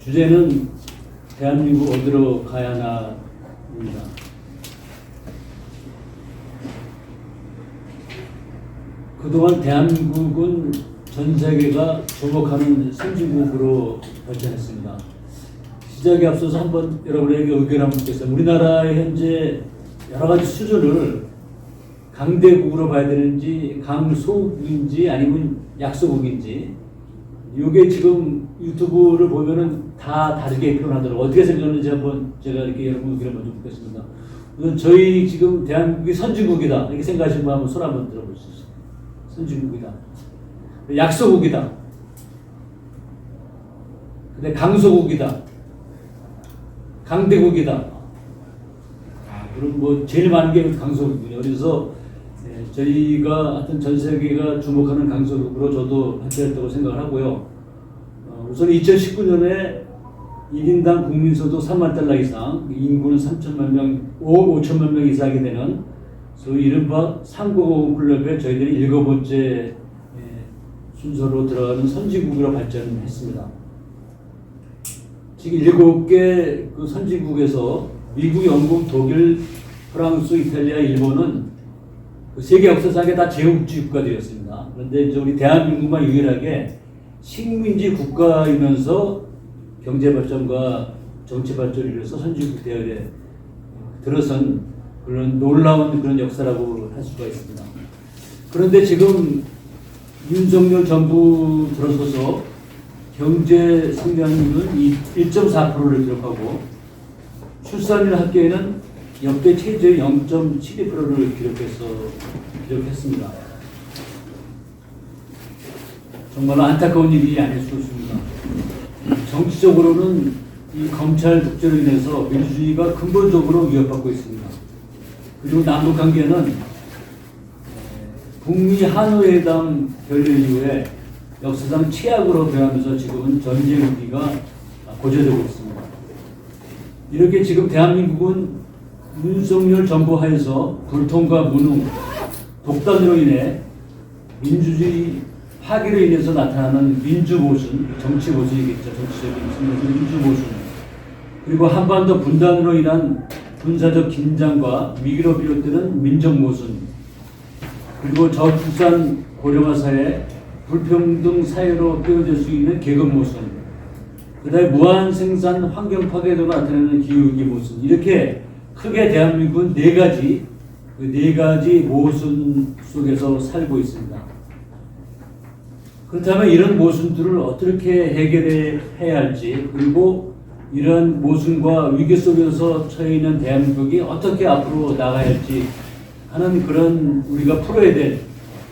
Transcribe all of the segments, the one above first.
주제는 대한민국 어디로 가야 하나입니다. 그동안 대한민국은 전 세계가 주목하는 선진국으로 발전했습니다. 시작에 앞서서 한번 여러분에게 의견 한번 드리겠습니다. 우리나라의 현재 여러 가지 수준을 강대국으로 봐야 되는지 강소국인지 아니면 약소국인지, 이게 지금 유튜브를 보면은 다 다르게 표현하더라고요. 어떻게 생각하는지 한번 제가 이렇게 여러분 의견을 먼저 묻겠습니다. 우선 저희 지금 대한민국이 선진국이다 이렇게 생각하시는 분 한번 손 한번 들어보시죠. 선진국이다. 약소국이다. 근데 강소국이다. 강대국이다. 그럼 뭐 제일 많은 게 강소국이군요. 그래서 저희가 하여튼 전 세계가 주목하는 강소국으로 저도 발전했다고 생각을 하고요. 우선 2019년에 1인당 국민소득 3만 달러 이상, 인구는 3천만 명, 5천만 명 이상이 되는 소위 이른바 상공업 클럽에 저희들이 7번째 순서로 들어가는 선진국으로 발전했습니다. 지금 7개 그 선진국에서 미국, 영국, 독일, 프랑스, 이탈리아, 일본은 그 세계 역사상에 다 제국주의 국가들이었습니다. 그런데 이제 우리 대한민국만 유일하게 식민지 국가이면서 경제 발전과 정치 발전을 위해서 선진국 대열에 들어선 그런 놀라운 그런 역사라고 할 수가 있습니다. 그런데 지금 윤석열 정부 들어서서 경제 성장률은 1.4%를 기록하고 출산율 합계에는 역대 최저의 0.72%를 기록했습니다. 정말 안타까운 일이 아닐 수 없습니다. 정치적으로는 이 검찰 독재로 인해서 민주주의가 근본적으로 위협받고 있습니다. 그리고 남북 관계는 북미 한우회담 결렬 이후에 역사상 최악으로 변하면서 지금은 전쟁 위기가 고조되고 있습니다. 이렇게 지금 대한민국은 윤석열 정부 하에서 불통과 무능, 독단으로 인해 민주주의 파괴로 인해서 나타나는 민주모순, 정치 모순이겠죠. 정치적인 측면에서 민주모순. 그리고 한반도 분단으로 인한 군사적 긴장과 위기로 비롯되는 민족모순. 그리고 저출산 고령화 사회, 불평등 사회로 표현될 수 있는 계급모순. 그 다음에 무한 생산 환경 파괴로 나타나는 기후위기 모순. 이렇게 크게 대한민국은 네 가지 모순 속에서 살고 있습니다. 그렇다면 이런 모순들을 어떻게 해결해야 할지, 그리고 이런 모순과 위기 속에서 처해 있는 대한민국이 어떻게 앞으로 나가야 할지 하는 그런 우리가 풀어야 될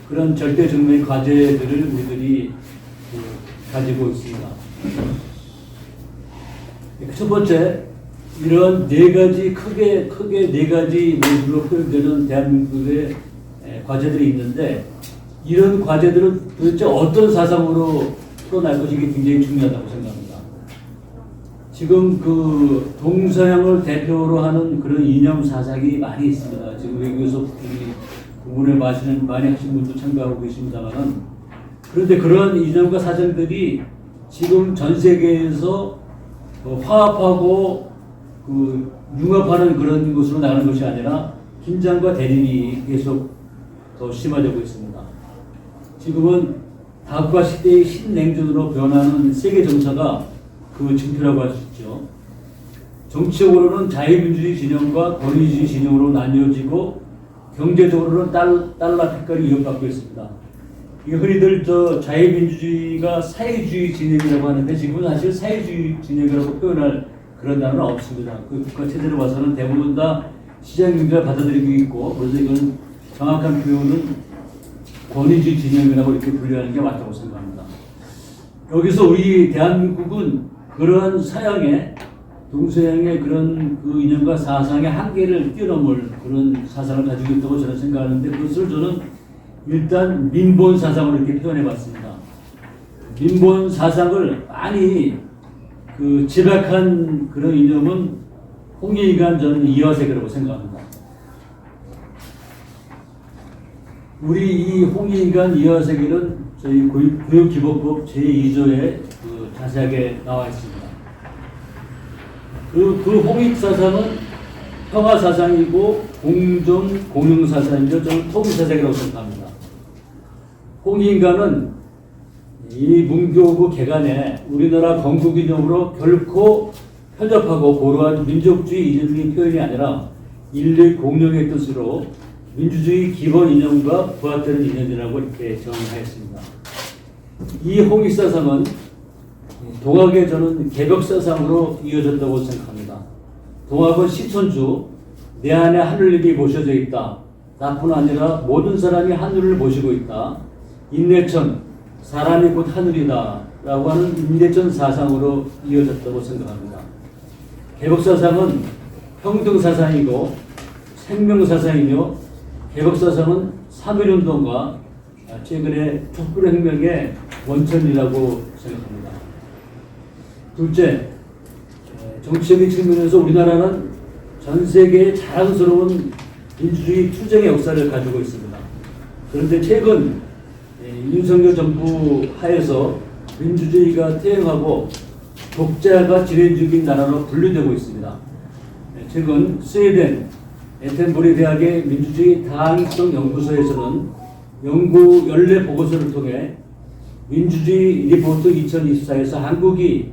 그런 절대적인 과제들을 우리들이 가지고 있습니다. 첫 번째, 이런 네 가지 크게 네 가지 모습으로 표현되는 대한민국의 과제들이 있는데, 이런 과제들은 도대체 어떤 사상으로 풀어날 것이 굉장히 중요하다고 생각합니다. 지금 그 동서양을 대표로 하는 그런 이념 사상이 많이 있습니다. 지금 외국에서 공부를 많이 하신 분도 참가하고 계십니다만은, 그런데 그런 이념과 사상들이 지금 전 세계에서 화합하고 그 융합하는 그런 것으로 나가는 것이 아니라 긴장과 대립이 계속 더 심화되고 있습니다. 지금은 다음과 시대의 신냉전으로 변하는 세계 정서가 그 징표라고 할 수 있죠. 정치적으로는 자유민주주의 진영과 권위주의 진영으로 나뉘어지고, 경제적으로는 달러 패권이 위협받고 있습니다. 이게 흔히들 자유민주주의가 사회주의 진영이라고 하는데, 지금은 사실 사회주의 진영이라고 표현할 그런 단어는 없습니다. 그 국가 체제로 봐서는 대부분 다 시장 경제를 받아들이고 있고, 그래서 이건 정확한 표현은 권위주의 진영이라고 이렇게 분류하는 게 맞다고 생각합니다. 여기서 우리 대한민국은 그러한 서양의, 동서양의 그런 그 이념과 사상의 한계를 뛰어넘을 그런 사상을 가지고 있다고 저는 생각하는데, 그것을 저는 일단 민본 사상으로 이렇게 표현해 봤습니다. 민본 사상을 많이 그 집약한 그런 이념은 홍익관 저는 이화세계라고 생각합니다. 우리 이 홍익관 이화세계는 저희 교육기본법 제2조에 그 자세하게 나와 있습니다. 그리고 그 홍익 사상은 평화 사상이고 공정 공영 사상이죠. 저는 통일 사상이라고 생각합니다. 홍익인가는 이 문교부 개간에 우리나라 건국이념으로 결코 편협하고 고루한 민족주의 이념의 표현이 아니라 인類공영의 뜻으로 민주주의 기본 이념과 부합되는 이념이라고 이렇게 정의하였습니다. 이 홍익 사상은 동학의 저는 개벽 사상으로 이어졌다고 생각합니다. 동학은 시천주, 내 안에 하늘님이 모셔져 있다. 나뿐 아니라 모든 사람이 하늘을 모시고 있다. 인내천, 사람이 곧 하늘이다. 라고 하는 인내천 사상으로 이어졌다고 생각합니다. 개벽 사상은 평등 사상이고 생명 사상이며 개벽 사상은 3.1운동과 최근에 촛불혁명의 원천이라고 생각합니다. 둘째, 정치적인 측면에서 우리나라는 전 세계의 자랑스러운 민주주의 투쟁의 역사를 가지고 있습니다. 그런데 최근 윤석열 정부 하에서 민주주의가 퇴행하고 독재가 진행 중인 나라로 분류되고 있습니다. 최근 스웨덴 에텐버리 대학의 민주주의 다양성 연구소에서는 연구 연례 보고서를 통해 민주주의 리포트 2024에서 한국이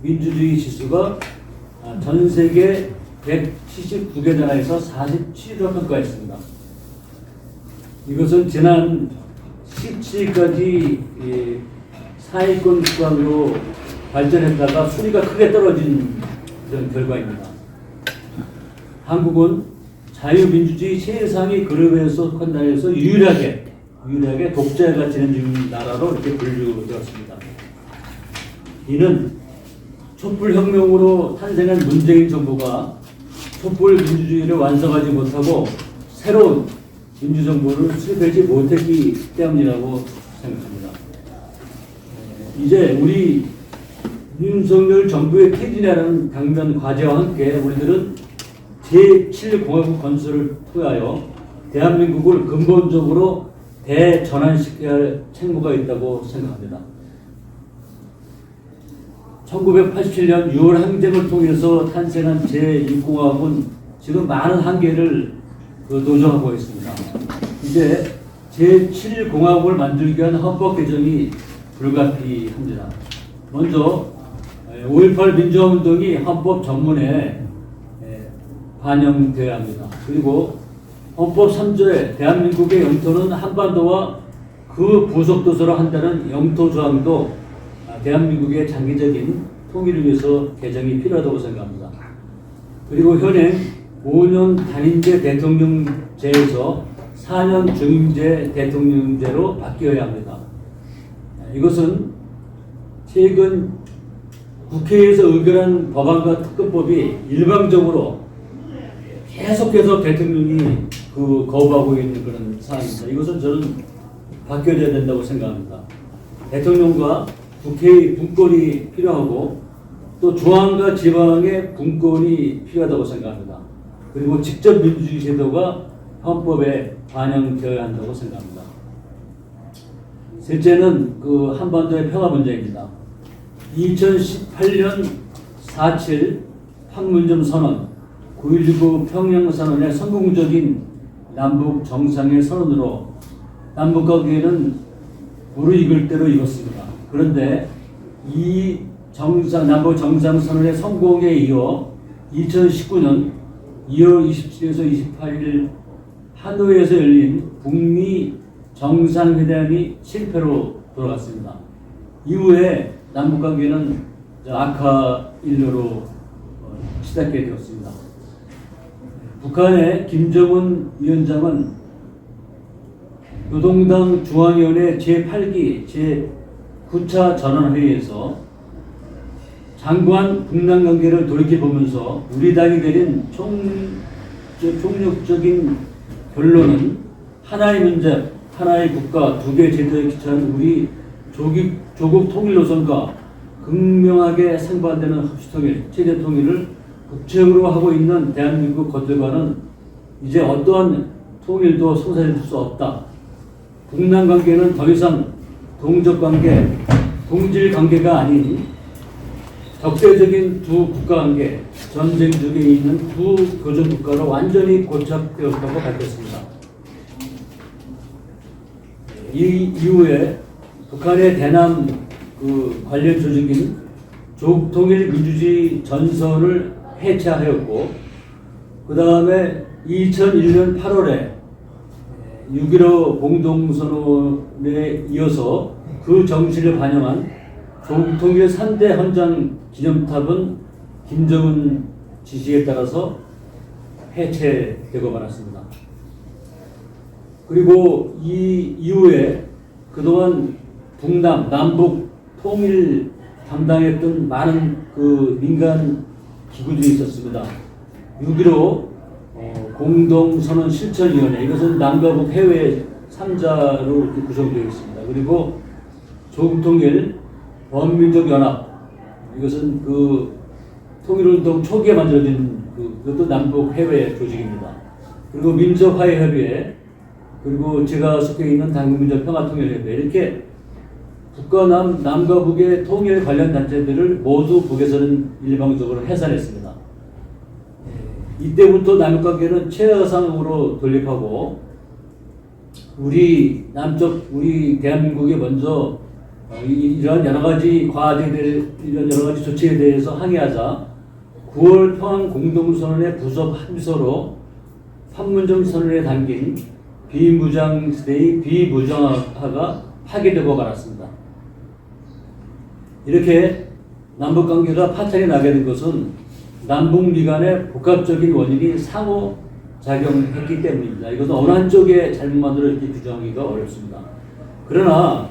민주주의 지수가 전 세계 179개 나라에서 47위로 평가했습니다. 이것은 지난 17위까지 상위권 국가로 발전했다가 순위가 크게 떨어진 그런 결과입니다. 한국은 자유민주주의 최상위 그룹에 속한 나라에서 유일하게 독재가 진행 중인 나라로 이렇게 분류되었습니다. 이는 촛불혁명으로 탄생한 문재인 정부가 촛불 민주주의를 완성하지 못하고 새로운 민주정부를 수립하지 못했기 때문이라고 생각합니다. 이제 우리 윤석열 정부의 퇴진이라는 당면 과제와 함께 우리들은 제7공화국 건설을 통하여 대한민국을 근본적으로 대전환시켜야 할 책무가 있다고 생각합니다. 1987년 6월 항쟁을 통해서 탄생한 제6공화국은 지금 많은 한계를 노정하고 있습니다. 이제 제7공화국을 만들기 위한 헌법 개정이 불가피합니다. 먼저 5.18 민주화운동이 헌법 전문에 반영되어야 합니다. 그리고 헌법 3조에 대한민국의 영토는 한반도와 그 부속도서로 한다는 영토 조항도 대한민국의 장기적인 통일을 위해서 개정이 필요하다고 생각합니다. 그리고 현행 5년 단임제 대통령제에서 4년 중임제 대통령제로 바뀌어야 합니다. 이것은 최근 국회에서 의결한 법안과 특검법이 일방적으로 계속해서 대통령이 거부하고 있는 그런 상황입니다. 이것은 저는 바뀌어야 된다고 생각합니다. 대통령과 국회의 분권이 필요하고 또 중앙과 지방의 분권이 필요하다고 생각합니다. 그리고 직접 민주주의 제도가 헌법에 반영되어야 한다고 생각합니다. 셋째는 한반도의 평화 문제입니다. 2018년 4.7 판문점 선언, 9.19 평양선언의 성공적인 남북 정상의 선언으로 남북관계는 무르익을 대로 익었습니다. 그런데 이 남북 정상선언의 성공에 이어 2019년 2월 27일에서 28일 하노이에서 열린 북미 정상회담이 실패로 돌아갔습니다. 이후에 남북관계는 악화 일로로 시작하게 되었습니다. 북한의 김정은 위원장은 노동당 중앙위원회 제8기 제9차 전원회의에서 장관 북남 관계를 돌이켜보면서 우리 당이 내린 총력적인 결론은 하나의 문제, 하나의 국가, 두 개의 제도에 기초한 우리 조국 통일 노선과 극명하게 상반되는 합치통일, 체제 통일을 국책으로 하고 있는 대한민국 것들과는 이제 어떠한 통일도 성사될 수 없다. 북남 관계는 더 이상 동족 관계, 동질 관계가 아닌 적대적인 두 국가 관계, 전쟁 중에 있는 두 교전 국가로 완전히 고착되었다고 밝혔습니다. 이 이후에 북한의 대남 관련 조직인 조국통일민주주의 전선을 해체하였고, 그 다음에 2001년 8월에 6.15 공동선언에 이어서 그 정신을 반영한 조국통일 3대 헌장 기념탑은 김정은 지시에 따라서 해체되고 말았습니다. 그리고 이 이후에 그동안 북남, 남북 통일 담당했던 많은 민간 기구들이 있었습니다. 6.15 공동선언 실천위원회, 이것은 남과 북 해외 3자로 이렇게 구성되어 있습니다. 그리고 조국통일 범민족연합, 이것은 통일운동 초기에 만들어진 그것도 남북 해외 조직입니다. 그리고 민족화해협의회, 그리고 제가 속해 있는 당국민족평화통일협의회, 이렇게 북과 남과 북의 통일 관련 단체들을 모두 북에서는 일방적으로 해산했습니다. 이때부터 남북 관계는 최하상으로 돌입하고, 우리 대한민국이 먼저 이런 여러 가지 이런 여러 가지 조치에 대해서 항의하자 9월 평안 공동선언의 부속 함소로 판문점 선언에 담긴 비무장지대의 비무장화가 파기되고 말았습니다. 이렇게 남북 관계가 파탄이 나게 된 것은 남북미 간의 복합적인 원인이 상호 작용했기 때문입니다. 이것은 어느 한쪽의 잘못만으로 이렇게 규정하기가 어렵습니다. 그러나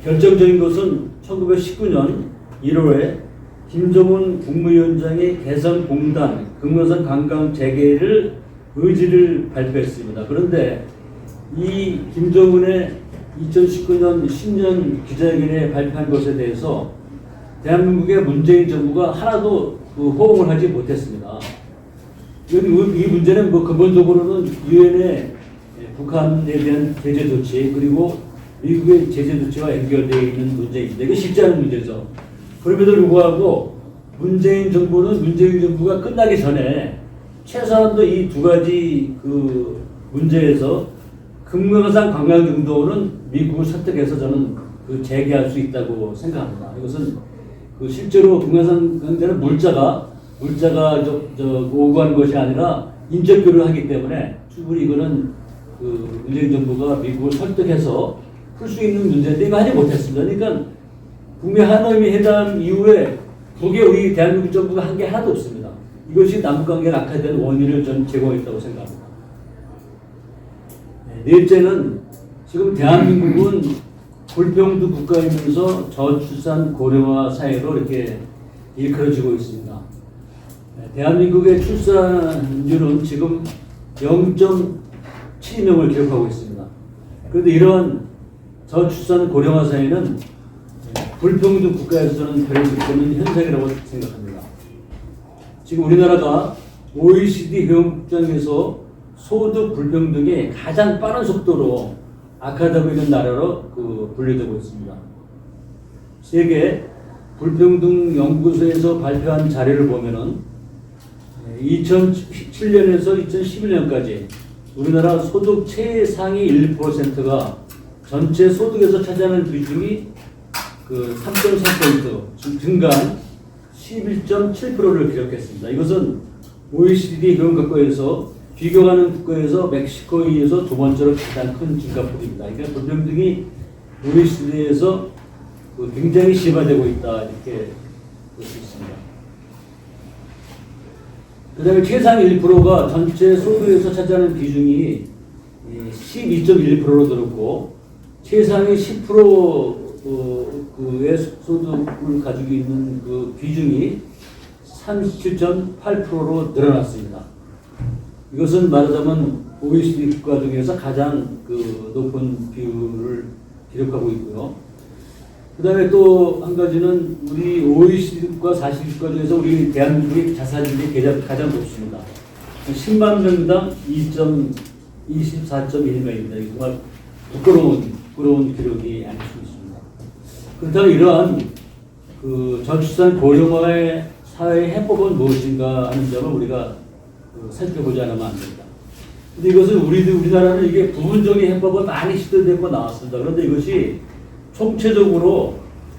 결정적인 것은 1919년 1월에 김정은 국무위원장이 개성공단 금강산 관광 재개를 의지를 발표했습니다. 그런데 이 김정은의 2019년 신년 기자회견에 발표한 것에 대해서 대한민국의 문재인 정부가 하나도 호응을 하지 못했습니다. 이 문제는 근본적으로는 유엔의 북한에 대한 제재 조치, 그리고 미국의 제재 조치와 연결되어 있는 문제입니다. 이게 쉽지 않은 문제죠. 그럼에도 불구하고 문재인 정부가 끝나기 전에 최소한도 이 두 가지 문제에서 금강산 관광경도는 미국을 설득해서 저는 재개할 수 있다고 생각합니다. 이것은 실제로 금강산 관광는 물자가 오구하는 것이 아니라 인적 교류를 하기 때문에 충분히 이거는 문재인 정부가 미국을 설득해서 풀 수 있는 문제인데 이거 하지 못했습니다. 그러니까 북미 하노이 회담 이후에 북에 우리 대한민국 정부가 한 게 하나도 없습니다. 이것이 남북관계가 악화된 원인을 저는 제공했다고 생각합니다. 넷째는 지금 대한민국은 불평등 국가이면서 저출산 고령화 사회로 이렇게 일컬어지고 있습니다. 대한민국의 출산율은 지금 0.7명을 기록하고 있습니다. 그런데 이런 저출산 고령화 사회는 불평등 국가에서는 별로 없는 현상이라고 생각합니다. 지금 우리나라가 OECD 회원국장에서 소득 불평등이 가장 빠른 속도로 악화되고 있는 나라로 분류되고 있습니다. 세계 불평등 연구소에서 발표한 자료를 보면은 2007년에서 2011년까지 우리나라 소득 최상위 1%가 전체 소득에서 차지하는 비중이 3.4% 증가한 11.7%를 기록했습니다. 이것은 OECD 회원국가에서 비교하는 국가에서 멕시코에 의해서 두 번째로 가장 큰 증가폭입니다. 그러니까 불평등이 OECD에서 굉장히 심화되고 있다, 이렇게 볼 수 있습니다. 그 다음에 최상위 1%가 전체 소득에서 차지하는 비중이 12.1%로 늘었고, 최상위 10%의 소득을 가지고 있는 비중이 37.8%로 늘어났습니다. 이것은 말하자면 OECD 국가 중에서 가장 높은 비율을 기록하고 있고요. 그 다음에 또 한 가지는 우리 OECD 국가 40국가 중에서 우리 대한민국의 자살률이 가장 높습니다. 10만 명당 24.1명입니다. 정말 부끄러운 기록이 아닐 수 있습니다. 그렇다면 이러한 저출산 고령화의 사회의 해법은 무엇인가 하는 점을 우리가 살펴보지 않으면 안 된다. 근데 이것은 우리나라는 이게 부분적인 해법은 많이 시도되고 나왔습니다. 그런데 이것이 총체적으로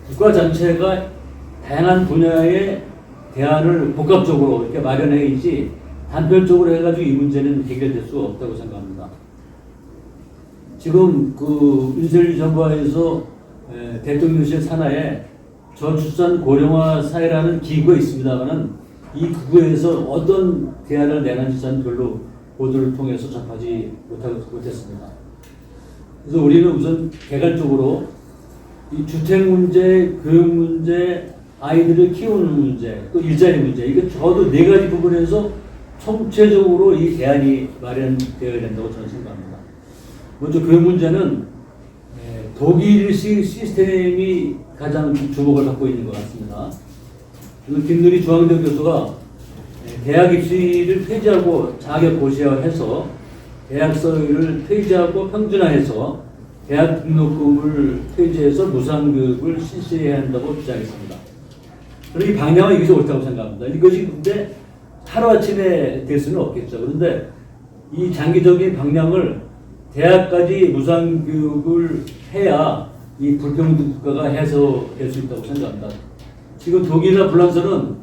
국가 전체가 다양한 분야의 대안을 복합적으로 이렇게 마련해야지 단편적으로 해가지고 이 문제는 해결될 수 없다고 생각합니다. 지금 윤석열 정부에서 대통령실 산하에 저출산 고령화 사회라는 기구가 있습니다만은 이 기구에서 어떤 대안을 내놨는지 저는 별로 보도를 통해서 접하지 못했습니다. 그래서 우리는 우선 개괄적으로 이 주택 문제, 교육 문제, 아이들을 키우는 문제, 또 일자리 문제, 이거 저도 네 가지 부분에서 총체적으로 이 대안이 마련되어야 된다고 저는 생각합니다. 먼저 교육 문제는 독일식 시스템이 가장 주목을 받고 있는 것 같습니다. 김누리 중앙대 교수가 대학 입시를 폐지하고 자격 고시화해서 대학서를 폐지하고 평준화해서 대학 등록금을 폐지해서 무상교육을 실시해야 한다고 주장했습니다. 그리고 이 방향은 이것이 옳다고 생각합니다. 이것이 근데 하루아침에 될 수는 없겠죠. 그런데 이 장기적인 방향을 대학까지 무상교육을 해야 이 불평등 국가가 해소될 수 있다고 생각합니다. 지금 독일이나 프랑스는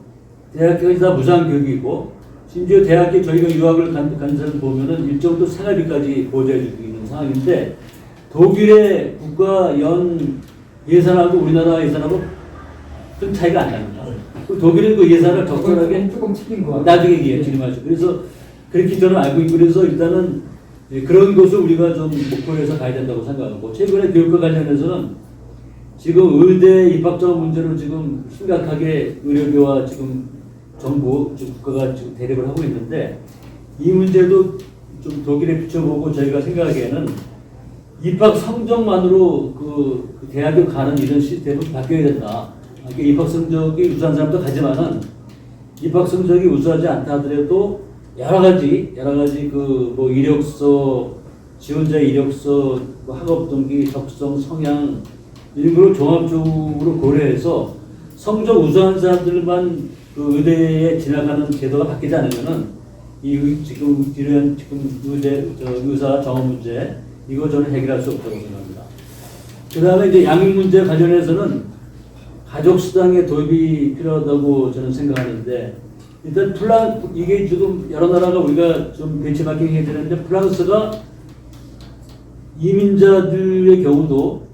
대학까지 다 무상교육이고 심지어 대학에 저희가 유학을 간 사람 보면은 일정도 생활비까지 보조해주고 있는 상황인데 독일의 국가 연 예산하고 우리나라 예산하고 큰 차이가 안 납니다. 독일은 그 예산을 적절하게 조금 튀긴 거 나중에 얘기하죠. 그래서 그렇게 저는 알고 있고 그래서 일단은 그런 것을 우리가 좀 목표해서 가야 된다고 생각하고 최근에 교육과 관련해서는 지금 의대 입학자 문제로 지금 심각하게 의료계와 지금 정부, 국가가 지금 대립을 하고 있는데 이 문제도 좀 독일에 비춰보고 저희가 생각하기에는 입학 성적만으로 그 대학에 가는 이런 시스템은 바뀌어야 된다. 그러니까 입학 성적이 우수한 사람도 가지만은 입학 성적이 우수하지 않다 하더라도 여러 가지 뭐 이력서, 지원자 이력서, 뭐 학업 동기, 적성, 성향 이런 걸 종합적으로 고려해서 성적 우수한 사람들만 그 의대에 지나가는 제도가 바뀌지 않으면은 지금 의사 정원 문제 이거 저는 해결할 수 없다고 생각합니다. 그 다음에 이제 양육 문제 관련해서는 가족 수당의 도입이 필요하다고 저는 생각하는데 일단 이게 지금 여러 나라가 우리가 좀 벤치마킹 해야 되는데 프랑스가 이민자들의 경우도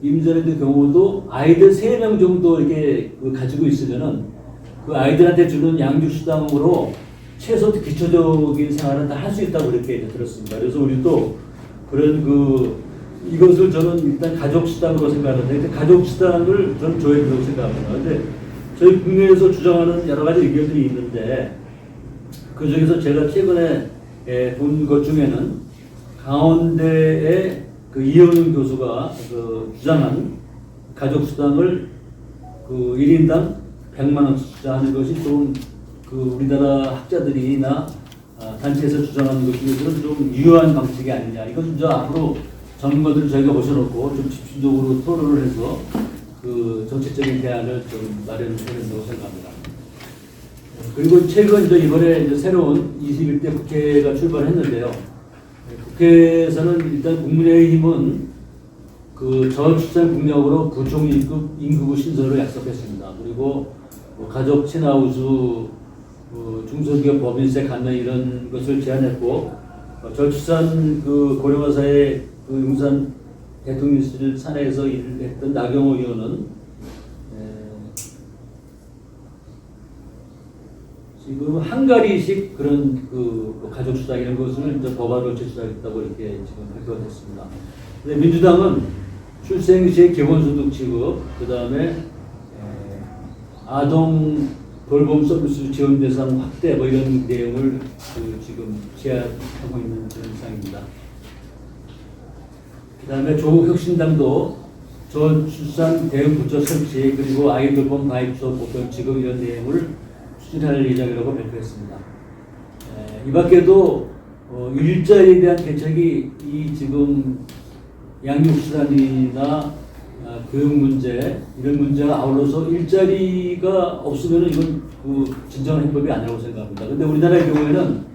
아이들 3명 정도 이렇게 가지고 있으면은 그 아이들한테 주는 양육 수당으로 최소 기초적인 생활은 다 할 수 있다고 이렇게 들었습니다. 그래서 우리도 그런 이것을 저는 일단 가족 수당으로 생각하는데 가족 수당을 저는 줘야 된다고 생각합니다. 그런데 저희 국내에서 주장하는 여러 가지 의견들이 있는데 그 중에서 제가 최근에 본 것 중에는 강원대의 이현웅 교수가 주장한 가족 수당을 1인당 100만 원씩 주장하는 것이 좀 우리나라 학자들이나 단체에서 주장하는 것 중에서는 좀 유효한 방식이 아니냐. 이것은 앞으로 전문가들 저희가 모셔놓고 좀 집중적으로 토론을 해서 정책적인 대안을 좀 마련해야 된다고 생각합니다. 그리고 최근 이번에 새로운 21대 국회가 출발했는데요. 국회에서는 일단 국민의힘은 저출산 국력으로 부총리급 임금부 신설을 약속했습니다. 그리고 가족 친화 우수, 중소기업 법인세 감면 이런 것을 제안했고 저출산 고령화 사회 용산 대통령실 산하에서 일을 했던 나경호 의원은 지금 한가리식 그런 가족 수당 이런 것을 법안으로 제출하겠다고 이렇게 지금 발표가 됐습니다. 근데 민주당은 출생 시의 기본소득 지급, 그 다음에 아동 돌봄 서비스 지원 대상 확대 뭐 이런 내용을 지금 제안하고 있는 그런 상황입니다. 그 다음에 조국혁신당도 저출산 대응 부처 설치 그리고 아이 돌봄 가입소 보편 지급 이런 내용을 추진할 예정이라고 발표했습니다. 이 밖에도 일자리에 대한 대책이 지금 양육수단이나 교육 문제 이런 문제가 아울러서 일자리가 없으면 이건 그 진정한 해법이 아니라고 생각합니다. 근데 우리나라의 경우에는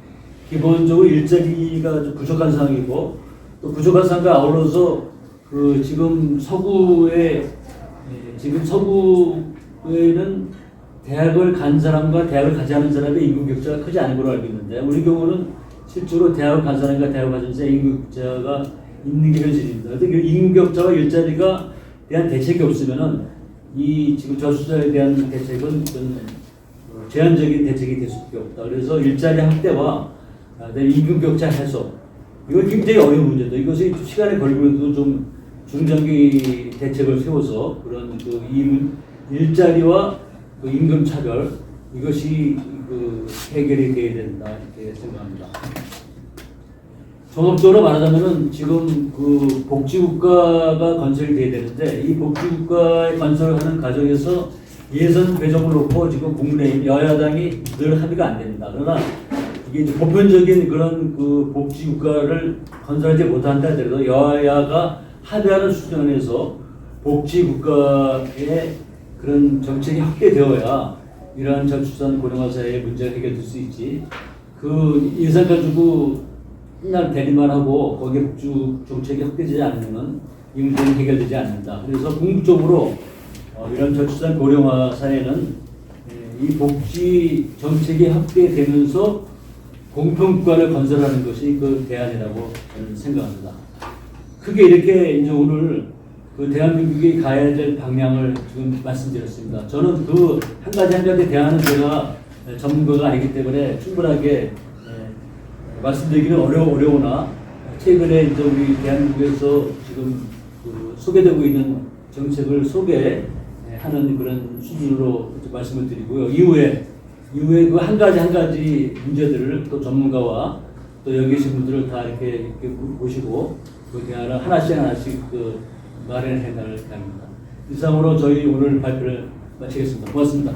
기본적으로 일자리가 좀 부족한 상황이고 또 부족한 상황과 아울러서 그 지금 서구에는 대학을 간 사람과 대학을 가지 않은 사람의 인구 격차가 크지 않은 걸로 알고 있는데 우리 경우는 실제로 대학을 간 사람과 대학을 가지 않은 사람의 인구 격차가 있는 게 현실입니다. 그런데 그 인구 격차와 일자리가 대한 대책이 없으면은 이 지금 저출산에 대한 대책은 좀 제한적인 대책이 될 수밖에 없다. 그래서 일자리 확대와 임금 격차 해소 이건 굉장히 어려운 문제다. 이것이 시간에 걸리고도 좀 중장기 대책을 세워서 그런 그 일자리와 그 임금 차별 이것이 그 해결이 돼야 된다 이렇게 생각합니다. 종합적으로 말하자면은 지금 그 복지국가가 건설이 돼야 되는데 이 복지국가의 건설을 하는 과정에서 예산 배정을 놓고 지금 국민의힘 여야당이 늘 합의가 안 됩니다. 그러나 이게 이제 보편적인 그런 그 복지국가를 건설하지 못한다 하더라도 여야가 합의하는 수준에서 복지국가의 그런 정책이 확대되어야 이러한 저출산 고령화 사회의 문제가 해결될 수 있지. 그 예산 가지고 맨날 대리만 하고 거기에 복지 정책이 확대되지 않으면 이 문제는 해결되지 않는다. 그래서 궁극적으로 이런 저출산 고령화 사회는 이 복지 정책이 확대되면서 공평국가를 건설하는 것이 그 대안이라고 저는 생각합니다. 크게 이렇게 이제 오늘 그 대한민국이 가야 될 방향을 지금 말씀드렸습니다. 저는 그 한 가지 대안은 제가 전문가가 아니기 때문에 충분하게 말씀드리기는 어려우나 최근에 이제 우리 대한민국에서 지금 그 소개되고 있는 정책을 소개하는 그런 수준으로 말씀을 드리고요. 이후에 그 한 가지 문제들을 또 전문가와 또 여기 계신 분들을 다 이렇게 보시고 그 대안을 하나씩 그 마련해 나갈 합니다. 이상으로 저희 오늘 발표를 마치겠습니다. 고맙습니다.